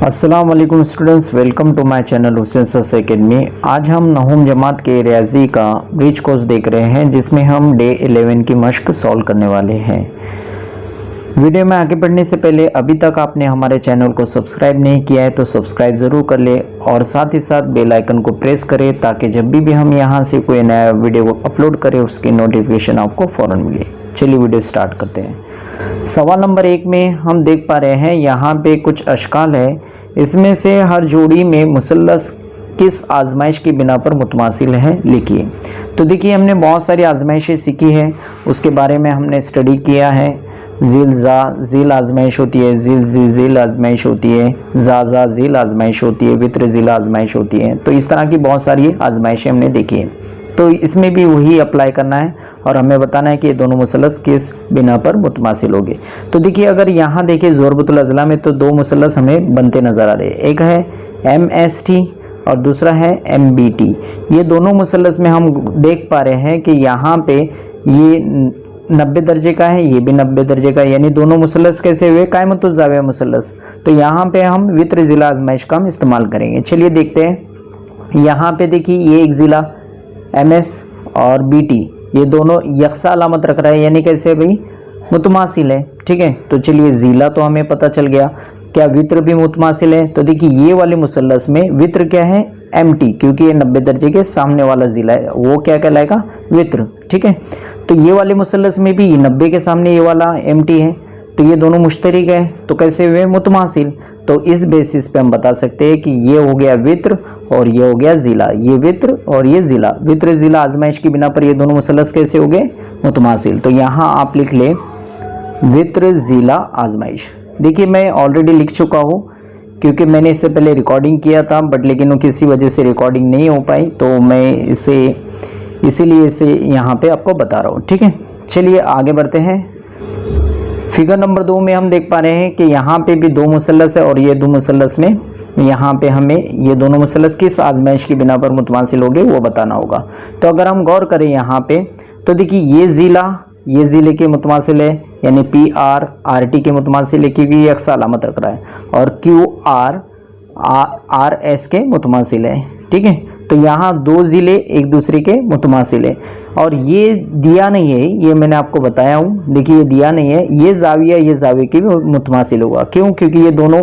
अस्सलाम वालेकुम students, welcome to my channel Hussain सस एकेडमी। आज हम नहुम जमात के रियाजी का ब्रिज कोर्स देख रहे हैं जिसमें हम डे 11 की मश्क सॉल्व करने वाले हैं। वीडियो में आगे बढ़ने से पहले अभी तक आपने हमारे चैनल को सब्सक्राइब नहीं किया है तो सब्सक्राइब ज़रूर कर ले और साथ ही साथ बेल आइकन को प्रेस करें ताकि जब भी हम यहाँ से कोई नया वीडियो अपलोड करें उसकी नोटिफिकेशन आपको फ़ौरन मिले। चलिए वीडियो स्टार्ट करते हैं। सवाल नंबर 1 में हम देख पा रहे हैं यहाँ पे कुछ अशकाल है, इसमें से हर जोड़ी में मुसल्लस किस आजमाइश की बिना पर मुतमासिल है, लिखिए। तो देखिए हमने बहुत सारी आजमाइशें सीखी है, उसके बारे में हमने स्टडी किया है। जिल जा जिल आजमाइश होती है, जिल जी जिल आजमाइश होती है, जा जिल आजमाइश होती है, वित्र जिल आजमाइश होती है। तो इस तरह की बहुत सारी आजमाइशें हमने देखी है। तो इसमें भी वही अप्लाई करना है और हमें बताना है कि ये दोनों मुसल्लस किस बिना पर मुतमासिल होंगे। तो देखिए अगर यहाँ देखिए ज़ोरबतुल अज़ला में तो दो मुसल्लस हमें बनते नज़र आ रहे हैं, एक है MST और दूसरा है MBT। ये दोनों मुसल्लस में हम देख पा रहे हैं कि यहाँ पे ये 90 दर्जे का है, ये भी 90 दर्जे का, यानी दोनों मुसल्लस कैसे हुए, कायमतुज़ ज़ाविया मुसल्लस। तो यहाँ पे हम वित्र ज़िला आजमाइश का हम इस्तेमाल करेंगे। चलिए देखते हैं। यहाँ पे देखिए ये एक ज़िला MS और BT ये दोनों यकसा अलामत रख रहा है, यानी कैसे भाई, मुतमासिल है। ठीक है, तो चलिए ज़िला तो हमें पता चल गया, क्या वित्र भी मुतमासिल है। तो देखिए ये वाले मुसल्लस में वित्र क्या है, MT, क्योंकि ये 90 दर्जे के सामने वाला ज़िला है, वो क्या कहलाएगा, वित्र। ठीक है, तो ये वाले मुसल्लस में भी 90 के सामने ये वाला MT है, तो ये दोनों मुश्तरिक है, तो कैसे हुए, मुतमासिल। तो इस बेसिस पे हम बता सकते हैं कि ये हो गया वित्र और ये हो गया ज़िला, ये वित्र और ये ज़िला। वित्र ज़िला आजमाइश की बिना पर ये दोनों मुसल्लस कैसे हो गए, मुतमासिल। तो यहाँ आप लिख ले वित्र ज़िला आजमाइश। देखिए मैं ऑलरेडी लिख चुका हूँ क्योंकि मैंने इससे पहले रिकॉर्डिंग किया था, बट लेकिन वो किसी वजह से रिकॉर्डिंग नहीं हो पाई, तो मैं इसीलिए इसे यहाँ पे आपको बता रहा हूँ। ठीक है, चलिए आगे बढ़ते हैं। फिगर नंबर 2 में हम देख पा रहे हैं कि यहाँ पे भी दो मुसल्लस है और ये दो मुसल्लस में यहाँ पे हमें ये दोनों मुसल्लस किस आजमाइश की बिना पर मुतमासिल हो गए वो बताना होगा। तो अगर हम गौर करें यहाँ पे तो देखिए ये ज़िला ये ज़िले के मुतमासिल है, यानी PRRT के मुतमासिल है क्योंकि ये यकसा अलामत रख रहा है, और QRS के मुतमासिल है। ठीक है, तो यहाँ दो ज़िले एक दूसरे के मुतमासिल है और ये दिया नहीं है, ये मैंने आपको बताया हूँ। देखिए ये दिया नहीं है, ये ज़ाविया के भी मुतमासिल होगा। क्यों, क्योंकि ये दोनों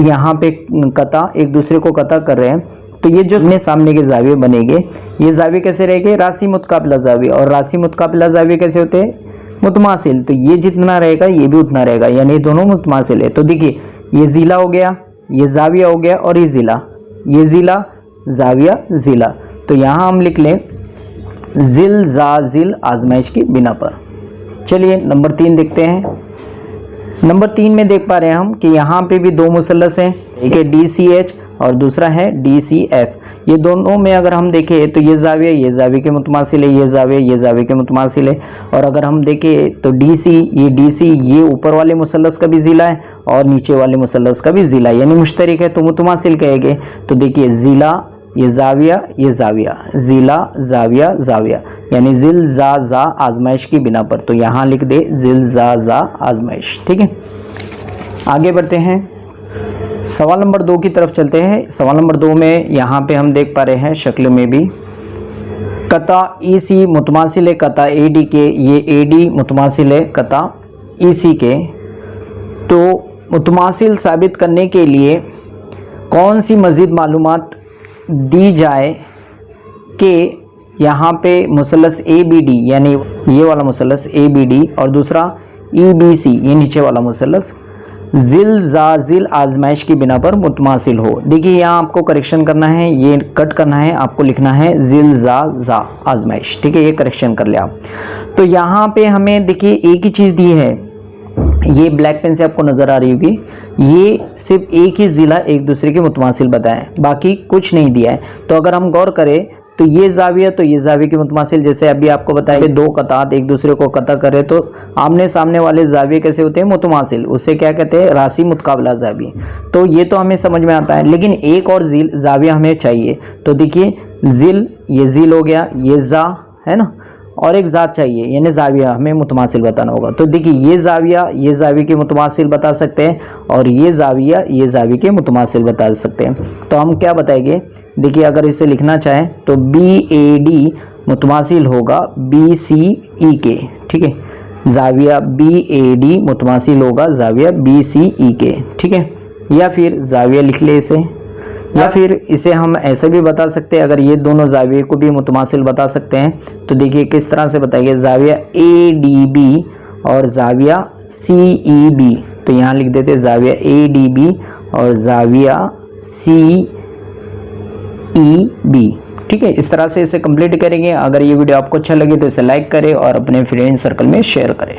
यहाँ पे कता एक दूसरे को कता कर रहे हैं, तो ये जो सामने के ज़ाविये बनेंगे, ये ज़ाविये कैसे रहेंगे, राशि मुतकाबिला ज़ाविया, और राशि मुतकाबिला ज़ाविया कैसे होते हैं, मुतमासिल। तो ये जितना रहेगा ये भी उतना रहेगा, यानी ये दोनों मुतमासिल है। तो देखिए ये ज़िला हो गया, ये ज़ाविया हो गया और ये ज़िला, ये ज़िला ज़ाविया ज़िला। तो यहाँ हम लिख लें जिल जा जिल आजमाइश की बिना पर। चलिए नंबर 3 देखते हैं। नंबर 3 में देख पा रहे हैं हम कि यहाँ पे भी दो मुसल्लस हैं, एक है DCH और दूसरा है DCF। ये दोनों में अगर हम देखें तो ये ज़ाविया के मुतमासिल है, ये ज़ाविया के मुतमासिल है। और अगर हम देखें तो DC ये ऊपर वाले मुसल्लस का भी ज़िला है और नीचे वाले मुसल्लस का भी ज़िला, यानी मुश्तरिक है, तो मुतमासिल कहेंगे। तो देखिए ज़िला ये ज़ाविया ज़िला ज़ाविया, यानी जिल जा आजमाइश की बिना पर। तो यहाँ लिख दे जिल जा आजमाइश। ठीक है, आगे बढ़ते हैं। सवाल नंबर 2 की तरफ चलते हैं। सवाल नंबर 2 में यहाँ पे हम देख पा रहे हैं शक्ल में भी कता EC मुतमासिल है कता AD के, ये AD मुतमासिल है कता EC के। तो मुतमासिल साबित करने के लिए कौन सी मज़ीद मालूमात दी जाए कि यहाँ पे मुसल्लस ABD, यानी ये वाला मुसल्लस ABD और दूसरा EBC ये नीचे वाला मुसल्लस जिल जा जिल आजमाइश की बिना पर मुतमासिल हो। देखिए यहाँ आपको करेक्शन करना है, ये कट करना है, आपको लिखना है जिल जा आजमाइश। ठीक है, ये करेक्शन कर लिया। तो यहाँ पे हमें देखिए एक ही चीज़ दी है, ये ब्लैक पेन से आपको नज़र आ रही होगी, ये सिर्फ एक ही ज़िला एक दूसरे के मुतमासिल बताएं, बाकी कुछ नहीं दिया है। तो अगर हम गौर करें तो ये ज़ाविया के मुतमासिल, जैसे अभी आपको बताया दो कतात एक दूसरे को कता करे तो आमने सामने वाले ज़ाविये कैसे होते हैं, मुतमासिल। उससे क्या कहते हैं, राशि मुतकाबिला ज़ाविया। तो ये तो हमें समझ में आता है, लेकिन एक और ज़ाविया हमें चाहिए। तो देखिए जिल, ये जिल हो गया, ये ज़ा है ना, और एक ज़ात चाहिए, यानी जाविया हमें मुतमासिल बताना होगा। तो देखिए ये जाविया के मुतमासिल बता सकते हैं, और ये जाविया के मुतमासिल बता सकते हैं। तो हम क्या बताएंगे, देखिए अगर इसे लिखना चाहें तो BAD मुतमासिल होगा BCE के, ठीक है। जाविया BAD मुतमासिल होगा जाविया BCE के, ठीक है। या फिर जाविया लिख ले इसे, या फिर इसे हम ऐसे भी बता सकते हैं, अगर ये दोनों जाविये को भी मुतमासिल बता सकते हैं तो देखिए किस तरह से बताइए, जाविया ADB और जाविया CEB। तो यहाँ लिख देते हैं जाविया ADB और जाविया CEB, ठीक है। इस तरह से इसे कंप्लीट करेंगे। अगर ये वीडियो आपको अच्छा लगे तो इसे लाइक करें और अपने फ्रेंड सर्कल में शेयर करें।